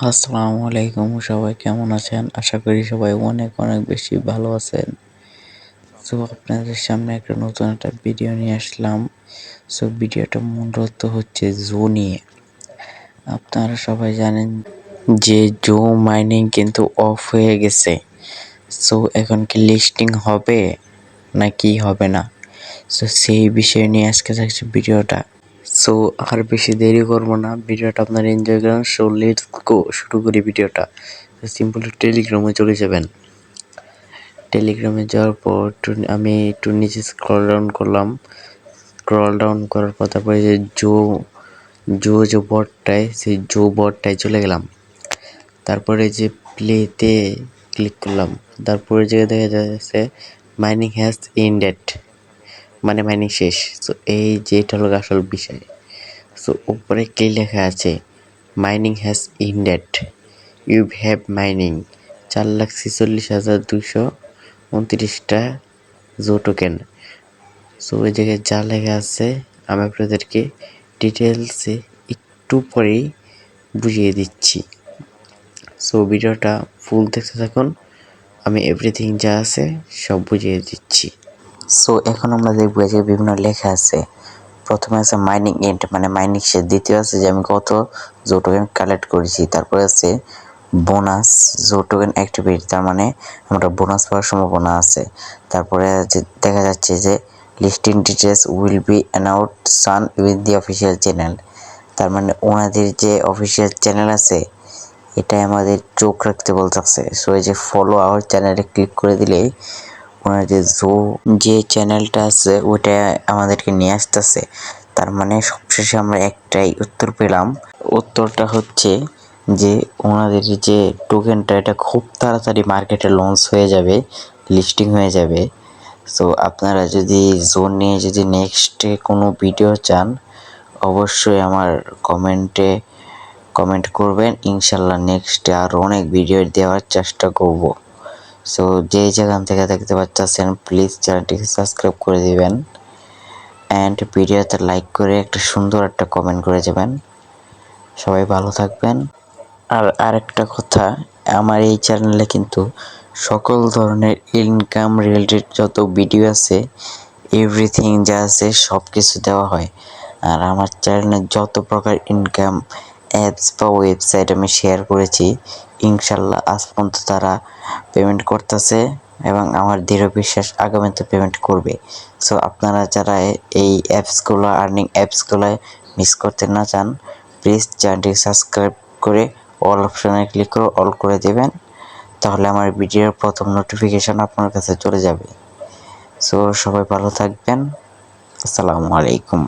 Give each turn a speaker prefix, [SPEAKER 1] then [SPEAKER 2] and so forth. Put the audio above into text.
[SPEAKER 1] আসসালামু আলাইকুম, সবাই কেমন আছেন? আশা করি সবাই অনেক অনেক বেশি ভালো আছেন। সো আপনাদের সামনে নতুন একটা ভিডিও নিয়ে আসলাম। সো ভিডিওটা মূলত হচ্ছে জো নিয়ে। আপনারা সবাই জানেন যে জো মাইনিং কিন্তু অফ হয়ে গেছে। সো এখন কি লিস্টিং হবে নাকি হবে না? সো সেই বিষয় নিয়ে আজকে থাকছে ভিডিওটা। সো আর বেশি দেরি করব না, ভিডিওটা আপনারা এনজয় করেন। সো লেটস গো, শুরু করি ভিডিওটা। সিম্পলি টেলিগ্রামে চলে যাবেন। টেলিগ্রামে যাওয়ার পর আমি একটু নিচে স্ক্রল ডাউন করলাম। স্ক্রল ডাউন করার পর তারপরে যে জো বটটায়, সেই জো বটটায় চলে গেলাম। তারপরে যে প্লেতে ক্লিক করলাম। তারপরে জায়গায় দেখা যাচ্ছে মাইনিং হ্যাজ এন্ডেড, মানে মাইনিং শেষ। সো এই যে এটা হলো আসল বিষয়। সো উপরে কি লেখা আছে, mining has ended, you have mining 4,46,229টা জো টোকেন। সো ওই জায়গায় যা লেখা আছে আমি আপনাদেরকে ডিটেলসে একটু পরেই বুঝিয়ে দিচ্ছি। সো ভিডিওটা ফুল দেখতে থাকুন, আমি এভরিথিং যা আছে সব বুঝিয়ে দিচ্ছি। সো এখন আমরা দেখবো যে বিভিন্ন লেখা আছে। প্রথমে আছে মাইনিং এন্ড, মানে মাইনিং শেষ। দ্বিতীয় আছে যে আমি কত জো টোকেন কালেক্ট করেছি। তারপরে আছে বোনাস জো টোকেন অ্যাক্টিভেট, তার মানে আমরা বোনাস পাওয়ার সম্ভাবনা আছে। তারপরে দেখা যাচ্ছে যে listing details will be announced soon with the official channel, তার মানে ওনাদের যে অফিসিয়াল চ্যানেল আছে এটাই আমাদের চোখ রাখতে বলতেছে। সো এই যে ফলো আওয়ার চ্যানেলে ক্লিক করে দিলেই ওনার যে চ্যানেলটা আছে ওটা আমাদেরকে নিয়ে আসতেছে। তার মানে সবশেষে আমরা একটাই উত্তর পেলাম। উত্তরটা হচ্ছে যে ওনাদের যে টোকেনটা এটা খুব তাড়াতাড়ি মার্কেটে লঞ্চ হয়ে যাবে, লিস্টিং হয়ে যাবে। সো আপনারা যদি জোন নিয়ে যদি নেক্সটে কোনো ভিডিও চান অবশ্যই আমার কমেন্ট করবেন। ইনশাল্লাহ নেক্সটে আরও অনেক ভিডিও দেওয়ার চেষ্টা করব। সো যে যেখান থেকে দেখতে পাচ্ছেন প্লিজ চ্যানেলটিকে সাবস্ক্রাইব করে দিবেন অ্যান্ড ভিডিওতে লাইক করে একটা সুন্দর একটা কমেন্ট করে যাবেন। সবাই ভালো থাকবেন। আর আরেকটা কথা, আমার এই চ্যানেলে কিন্তু সকল ধরনের ইনকাম রিলেটেড যত ভিডিও আছে এভরিথিং যা আছে সব কিছু দেওয়া হয়। আর আমার চ্যানেলে যত প্রকার ইনকাম অ্যাপস বা ওয়েবসাইট আমি শেয়ার করেছি ইনশাল্লাহ আজ পর্যন্ত তারা পেমেন্ট করতেছে এবং আমার দৃঢ় বিশ্বাস আগামীতে পেমেন্ট করবে। সো আপনারা যারা এই অ্যাপসগুলো, আর্নিং অ্যাপসগুলো মিস করতে না চান প্লিজ চ্যানেলটি সাবস্ক্রাইব করে অল অপশানে ক্লিক করে অল করে দেবেন, তাহলে আমার ভিডিওর প্রথম নোটিফিকেশান আপনার কাছে চলে যাবে। সো সবাই ভালো থাকবেন। আসসালামু আলাইকুম।